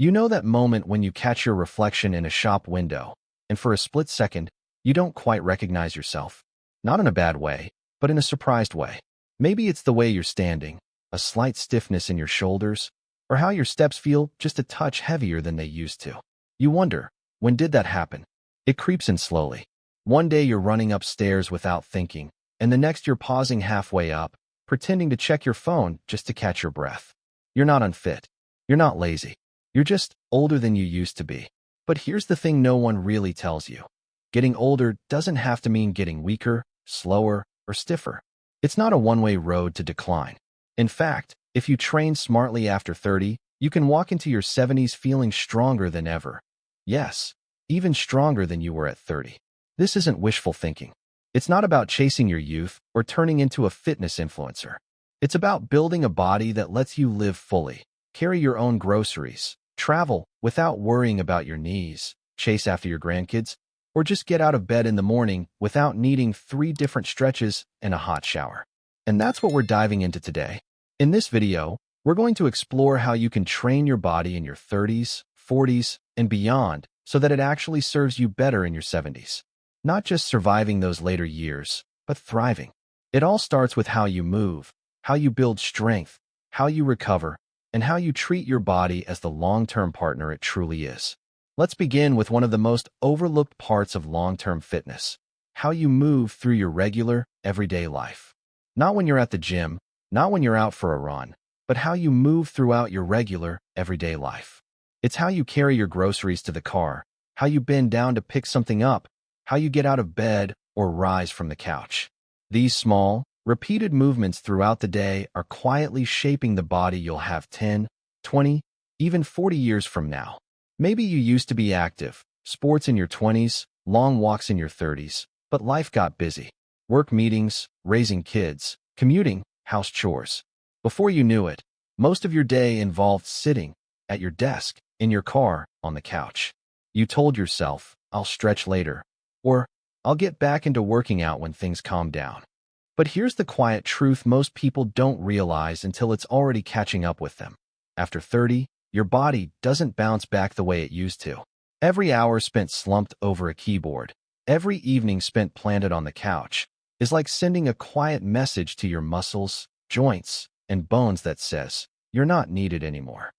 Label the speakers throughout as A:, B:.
A: You know that moment when you catch your reflection in a shop window, and for a split second, you don't quite recognize yourself. Not in a bad way, but in a surprised way. Maybe it's the way you're standing, a slight stiffness in your shoulders, or how your steps feel just a touch heavier than they used to. You wonder, when did that happen? It creeps in slowly. One day you're running upstairs without thinking, and the next you're pausing halfway up, pretending to check your phone just to catch your breath. You're not unfit. You're not lazy. You're just older than you used to be. But here's the thing no one really tells you. Getting older doesn't have to mean getting weaker, slower, or stiffer. It's not a one-way road to decline. In fact, if you train smartly after 30, you can walk into your 70s feeling stronger than ever. Yes, even stronger than you were at 30. This isn't wishful thinking. It's not about chasing your youth or turning into a fitness influencer. It's about building a body that lets you live fully, carry your own groceries, travel without worrying about your knees, chase after your grandkids, or just get out of bed in the morning without needing 3 different stretches and a hot shower. And that's what we're diving into today. In this video, we're going to explore how you can train your body in your 30s, 40s, and beyond so that it actually serves you better in your 70s. Not just surviving those later years, but thriving. It all starts with how you move, how you build strength, how you recover, and how you treat your body as the long-term partner it truly is. Let's begin with one of the most overlooked parts of long-term fitness: how you move through your regular, everyday life. Not when you're at the gym, not when you're out for a run, but how you move throughout your regular, everyday life. It's how you carry your groceries to the car, how you bend down to pick something up, how you get out of bed or rise from the couch. These small, repeated movements throughout the day are quietly shaping the body you'll have 10, 20, even 40 years from now. Maybe you used to be active, sports in your 20s, long walks in your 30s, but life got busy. Work meetings, raising kids, commuting, house chores. Before you knew it, most of your day involved sitting, at your desk, in your car, on the couch. You told yourself, "I'll stretch later," or "I'll get back into working out when things calm down." But here's the quiet truth most people don't realize until it's already catching up with them. After 30, your body doesn't bounce back the way it used to. Every hour spent slumped over a keyboard, every evening spent planted on the couch, is like sending a quiet message to your muscles, joints, and bones that says, "You're not needed anymore."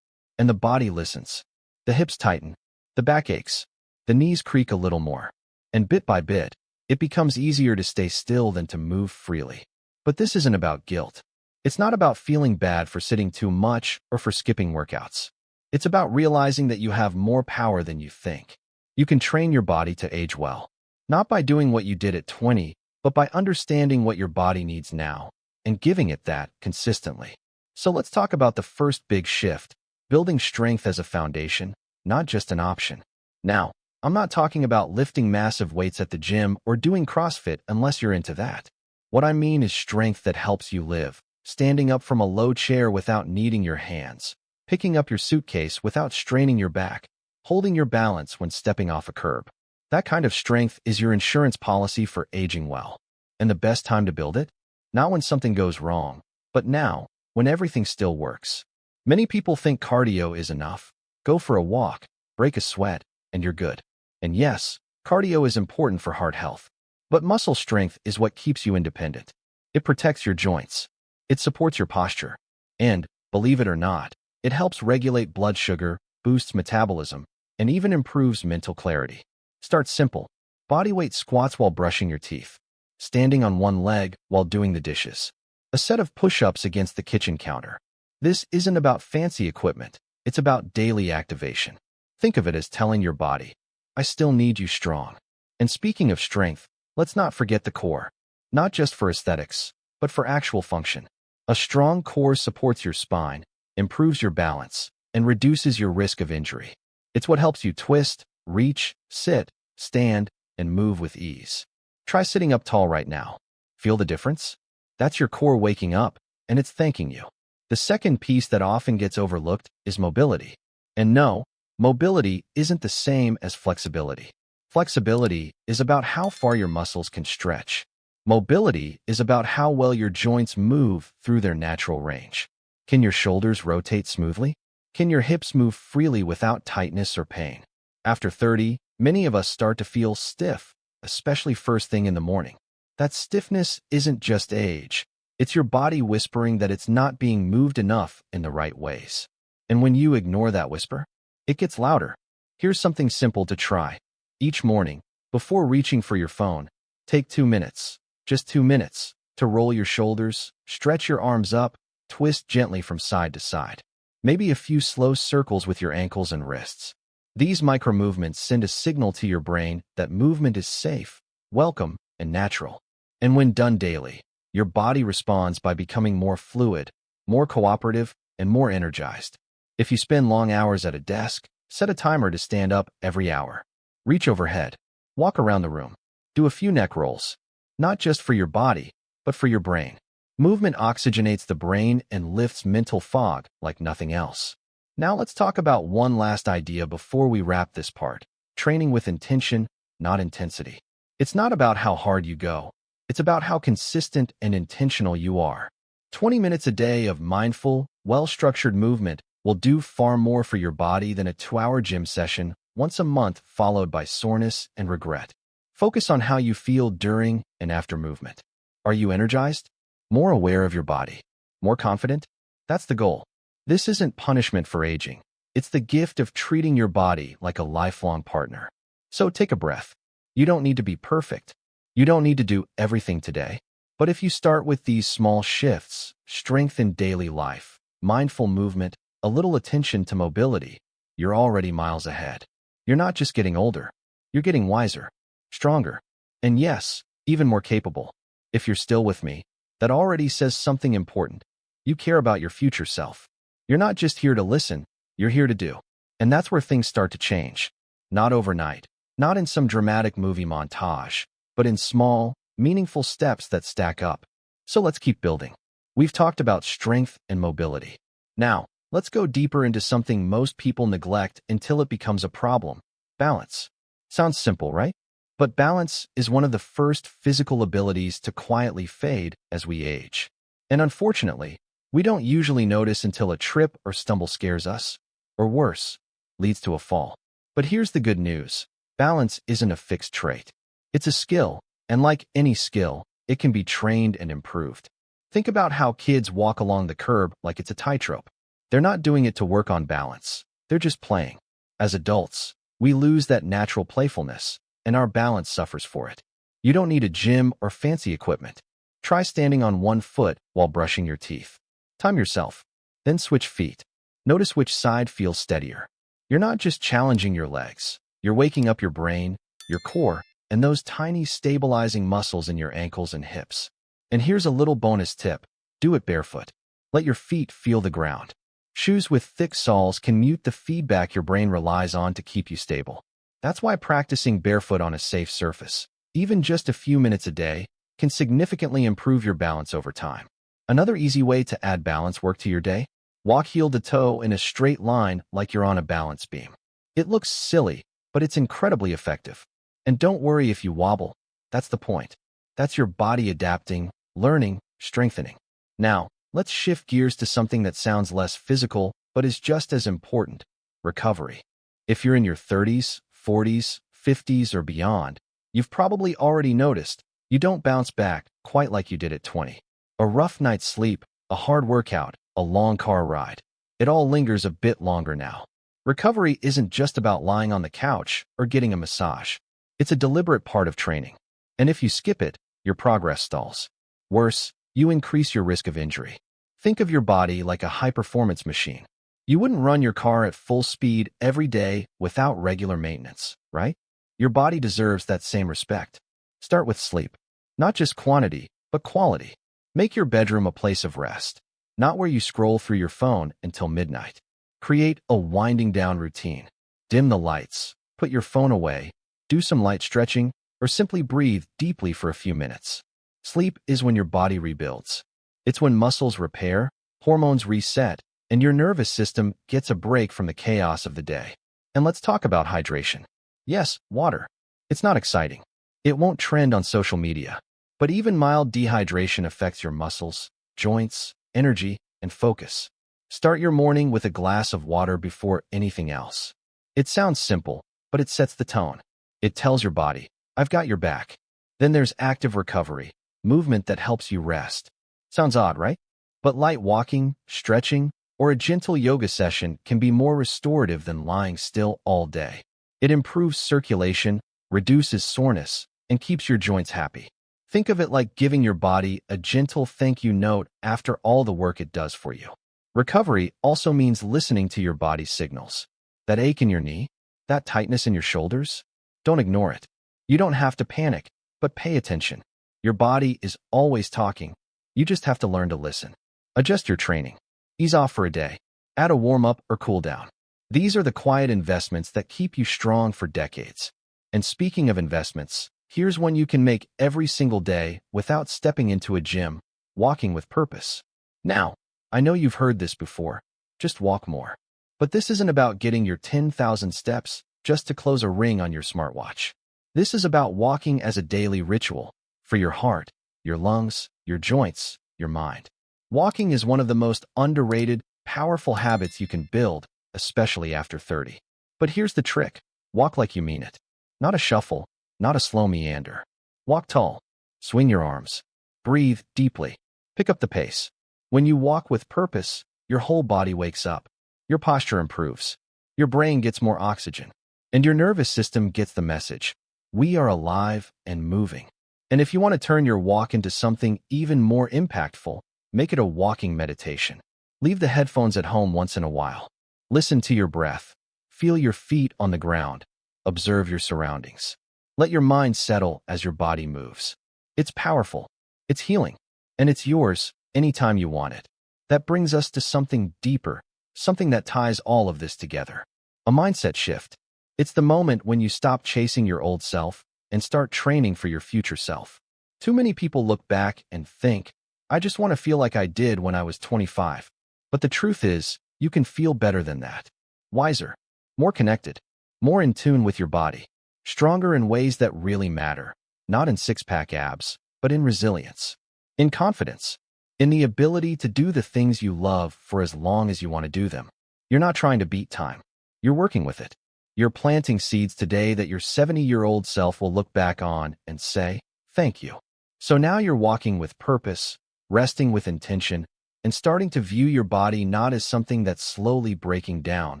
A: And the body listens. The hips tighten, the back aches, the knees creak a little more. And bit by bit, it becomes easier to stay still than to move freely. But this isn't about guilt. It's not about feeling bad for sitting too much or for skipping workouts. It's about realizing that you have more power than you think. You can train your body to age well, not by doing what you did at 20, but by understanding what your body needs now and giving it that consistently. So let's talk about the first big shift: building strength as a foundation, not just an option. Now, I'm not talking about lifting massive weights at the gym or doing CrossFit unless you're into that. What I mean is strength that helps you live, standing up from a low chair without needing your hands, picking up your suitcase without straining your back, holding your balance when stepping off a curb. That kind of strength is your insurance policy for aging well. And the best time to build it? Not when something goes wrong, but now, when everything still works. Many people think cardio is enough. Go for a walk, break a sweat, and you're good. And yes, cardio is important for heart health. But muscle strength is what keeps you independent. It protects your joints. It supports your posture. And, believe it or not, it helps regulate blood sugar, boosts metabolism, and even improves mental clarity. Start simple. Bodyweight squats while brushing your teeth. Standing on one leg while doing the dishes. A set of push-ups against the kitchen counter. This isn't about fancy equipment. It's about daily activation. Think of it as telling your body, "I still need you strong." And speaking of strength, let's not forget the core. Not just for aesthetics, but for actual function. A strong core supports your spine, improves your balance, and reduces your risk of injury. It's what helps you twist, reach, sit, stand, and move with ease. Try sitting up tall right now. Feel the difference? That's your core waking up, and it's thanking you. The second piece that often gets overlooked is mobility. And no, mobility isn't the same as flexibility. Flexibility is about how far your muscles can stretch. Mobility is about how well your joints move through their natural range. Can your shoulders rotate smoothly? Can your hips move freely without tightness or pain? After 30, many of us start to feel stiff, especially first thing in the morning. That stiffness isn't just age. It's your body whispering that it's not being moved enough in the right ways. And when you ignore that whisper, it gets louder. Here's something simple to try. Each morning, before reaching for your phone, take 2 minutes, just 2 minutes, to roll your shoulders, stretch your arms up, twist gently from side to side. Maybe a few slow circles with your ankles and wrists. These micro movements send a signal to your brain that movement is safe, welcome, and natural. And when done daily, your body responds by becoming more fluid, more cooperative, and more energized. If you spend long hours at a desk, set a timer to stand up every hour. Reach overhead. Walk around the room. Do a few neck rolls. Not just for your body, but for your brain. Movement oxygenates the brain and lifts mental fog like nothing else. Now let's talk about one last idea before we wrap this part. Training with intention, not intensity. It's not about how hard you go. It's about how consistent and intentional you are. 20 minutes a day of mindful, well-structured movement will do far more for your body than a 2-hour gym session once a month followed by soreness and regret. Focus on how you feel during and after movement. Are you energized? More aware of your body? More confident? That's the goal. This isn't punishment for aging. It's the gift of treating your body like a lifelong partner. So take a breath. You don't need to be perfect. You don't need to do everything today. But if you start with these small shifts, strength in daily life, mindful movement, a little attention to mobility, you're already miles ahead. You're not just getting older. You're getting wiser, stronger, and yes, even more capable. If you're still with me, that already says something important. You care about your future self. You're not just here to listen, you're here to do. And that's where things start to change. Not overnight, not in some dramatic movie montage, but in small, meaningful steps that stack up. So let's keep building. We've talked about strength and mobility. Now, let's go deeper into something most people neglect until it becomes a problem. Balance. Sounds simple, right? But balance is one of the first physical abilities to quietly fade as we age. And unfortunately, we don't usually notice until a trip or stumble scares us, or worse, leads to a fall. But here's the good news. Balance isn't a fixed trait. It's a skill, and like any skill, it can be trained and improved. Think about how kids walk along the curb like it's a tightrope. They're not doing it to work on balance. They're just playing. As adults, we lose that natural playfulness, and our balance suffers for it. You don't need a gym or fancy equipment. Try standing on one foot while brushing your teeth. Time yourself, then switch feet. Notice which side feels steadier. You're not just challenging your legs. You're waking up your brain, your core, and those tiny stabilizing muscles in your ankles and hips. And here's a little bonus tip. Do it barefoot. Let your feet feel the ground. Shoes with thick soles can mute the feedback your brain relies on to keep you stable. That's why practicing barefoot on a safe surface, even just a few minutes a day, can significantly improve your balance over time. Another easy way to add balance work to your day? Walk heel to toe in a straight line like you're on a balance beam. It looks silly, but it's incredibly effective. And don't worry if you wobble. That's the point. That's your body adapting, learning, strengthening. Now, let's shift gears to something that sounds less physical, but is just as important: recovery. If you're in your 30s, 40s, 50s, or beyond, you've probably already noticed you don't bounce back quite like you did at 20. A rough night's sleep, a hard workout, a long car ride. It all lingers a bit longer now. Recovery isn't just about lying on the couch or getting a massage. It's a deliberate part of training. And if you skip it, your progress stalls. Worse, you increase your risk of injury. Think of your body like a high-performance machine. You wouldn't run your car at full speed every day without regular maintenance, right? Your body deserves that same respect. Start with sleep. Not just quantity, but quality. Make your bedroom a place of rest, not where you scroll through your phone until midnight. Create a winding down routine. Dim the lights, put your phone away, do some light stretching, or simply breathe deeply for a few minutes. Sleep is when your body rebuilds. It's when muscles repair, hormones reset, and your nervous system gets a break from the chaos of the day. And let's talk about hydration. Yes, water. It's not exciting. It won't trend on social media. But even mild dehydration affects your muscles, joints, energy, and focus. Start your morning with a glass of water before anything else. It sounds simple, but it sets the tone. It tells your body, I've got your back. Then there's active recovery, movement that helps you rest. Sounds odd, right? But light walking, stretching, or a gentle yoga session can be more restorative than lying still all day. It improves circulation, reduces soreness, and keeps your joints happy. Think of it like giving your body a gentle thank you note after all the work it does for you. Recovery also means listening to your body's signals. That ache in your knee, that tightness in your shoulders, don't ignore it. You don't have to panic, but pay attention. Your body is always talking. You just have to learn to listen. Adjust your training. Ease off for a day. Add a warm-up or cool down. These are the quiet investments that keep you strong for decades. And speaking of investments, here's one you can make every single day without stepping into a gym: walking with purpose. Now, I know you've heard this before. Just walk more. But this isn't about getting your 10,000 steps just to close a ring on your smartwatch. This is about walking as a daily ritual for your heart, your lungs, your joints, your mind. Walking is one of the most underrated, powerful habits you can build, especially after 30. But here's the trick. Walk like you mean it. Not a shuffle, not a slow meander. Walk tall. Swing your arms. Breathe deeply. Pick up the pace. When you walk with purpose, your whole body wakes up. Your posture improves. Your brain gets more oxygen. And your nervous system gets the message. We are alive and moving. And if you want to turn your walk into something even more impactful, make it a walking meditation. Leave the headphones at home once in a while. Listen to your breath. Feel your feet on the ground. Observe your surroundings. Let your mind settle as your body moves. It's powerful. It's healing. And it's yours anytime you want it. That brings us to something deeper, something that ties all of this together. A mindset shift. It's the moment when you stop chasing your old self and start training for your future self. Too many people look back and think, I just want to feel like I did when I was 25. But the truth is, you can feel better than that. Wiser, more connected, more in tune with your body, stronger in ways that really matter, not in six-pack abs, but in resilience, in confidence, in the ability to do the things you love for as long as you want to do them. You're not trying to beat time. You're working with it. You're planting seeds today that your 70-year-old self will look back on and say, thank you. So now you're walking with purpose, resting with intention, and starting to view your body not as something that's slowly breaking down,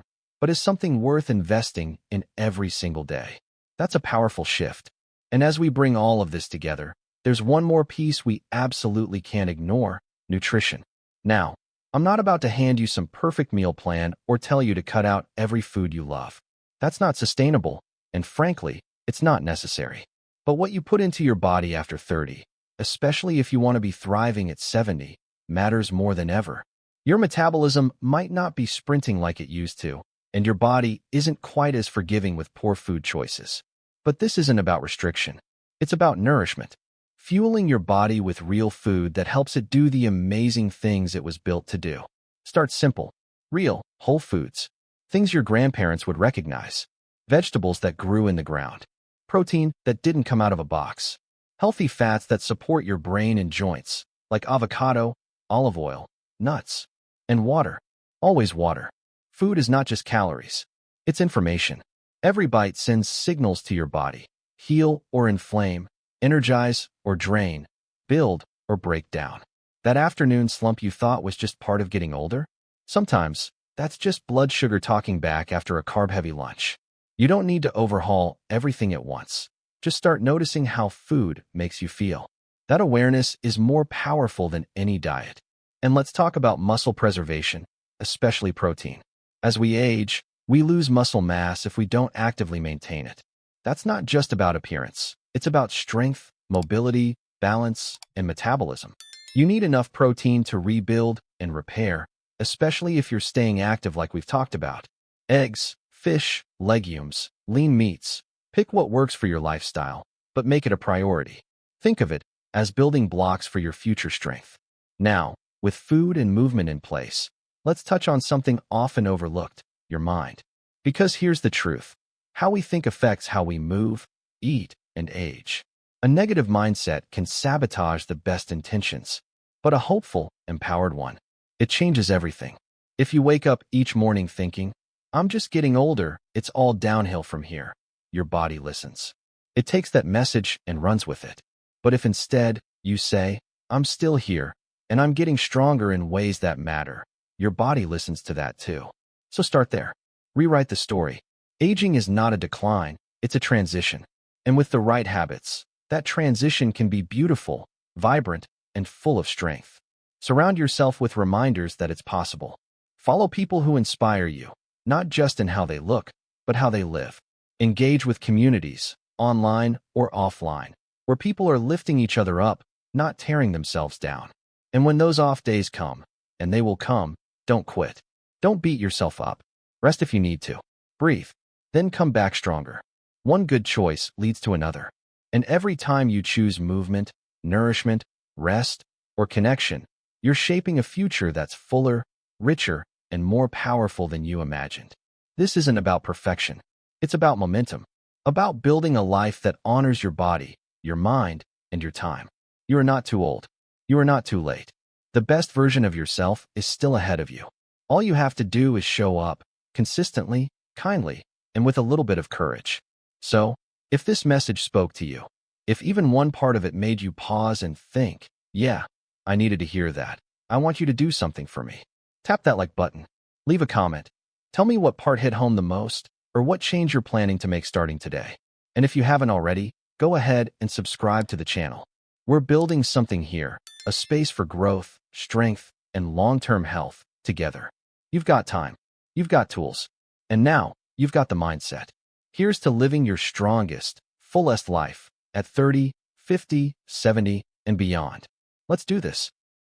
A: but as something worth investing in every single day. That's a powerful shift. And as we bring all of this together, there's one more piece we absolutely can't ignore: nutrition. Now, I'm not about to hand you some perfect meal plan or tell you to cut out every food you love. That's not sustainable, and frankly, it's not necessary. But what you put into your body after 30, especially if you want to be thriving at 70, matters more than ever. Your metabolism might not be sprinting like it used to, and your body isn't quite as forgiving with poor food choices. But this isn't about restriction. It's about nourishment. Fueling your body with real food that helps it do the amazing things it was built to do. Start simple. Real, whole foods. Things your grandparents would recognize. Vegetables that grew in the ground. Protein that didn't come out of a box. Healthy fats that support your brain and joints, like avocado, olive oil, nuts, and water. Always water. Food is not just calories. It's information. Every bite sends signals to your body. Heal or inflame, energize or drain, build or break down. That afternoon slump you thought was just part of getting older? Sometimes, that's just blood sugar talking back after a carb-heavy lunch. You don't need to overhaul everything at once. Just start noticing how food makes you feel. That awareness is more powerful than any diet. And let's talk about muscle preservation, especially protein. As we age, we lose muscle mass if we don't actively maintain it. That's not just about appearance. It's about strength, mobility, balance, and metabolism. You need enough protein to rebuild and repair, especially if you're staying active like we've talked about. Eggs, fish, legumes, lean meats. Pick what works for your lifestyle, but make it a priority. Think of it as building blocks for your future strength. Now, with food and movement in place, let's touch on something often overlooked: your mind. Because here's the truth. How we think affects how we move, eat, and age. A negative mindset can sabotage the best intentions, but a hopeful, empowered one, it changes everything. If you wake up each morning thinking, I'm just getting older, it's all downhill from here, your body listens. It takes that message and runs with it. But if instead you say, I'm still here, and I'm getting stronger in ways that matter, your body listens to that too. So start there. Rewrite the story. Aging is not a decline, it's a transition. And with the right habits, that transition can be beautiful, vibrant, and full of strength. Surround yourself with reminders that it's possible. Follow people who inspire you, not just in how they look, but how they live. Engage with communities, online or offline, where people are lifting each other up, not tearing themselves down. And when those off days come, and they will come, don't quit. Don't beat yourself up. Rest if you need to. Breathe. Then come back stronger. One good choice leads to another. And every time you choose movement, nourishment, rest, or connection, you're shaping a future that's fuller, richer, and more powerful than you imagined. This isn't about perfection. It's about momentum. About building a life that honors your body, your mind, and your time. You are not too old. You are not too late. The best version of yourself is still ahead of you. All you have to do is show up, consistently, kindly, and with a little bit of courage. So, if this message spoke to you, if even one part of it made you pause and think, yeah, I needed to hear that, I want you to do something for me. Tap that like button. Leave a comment. Tell me what part hit home the most, or what change you're planning to make starting today. And if you haven't already, go ahead and subscribe to the channel. We're building something here, a space for growth, strength, and long-term health together. You've got time. You've got tools. And now, you've got the mindset. Here's to living your strongest, fullest life at 30, 50, 70, and beyond. Let's do this.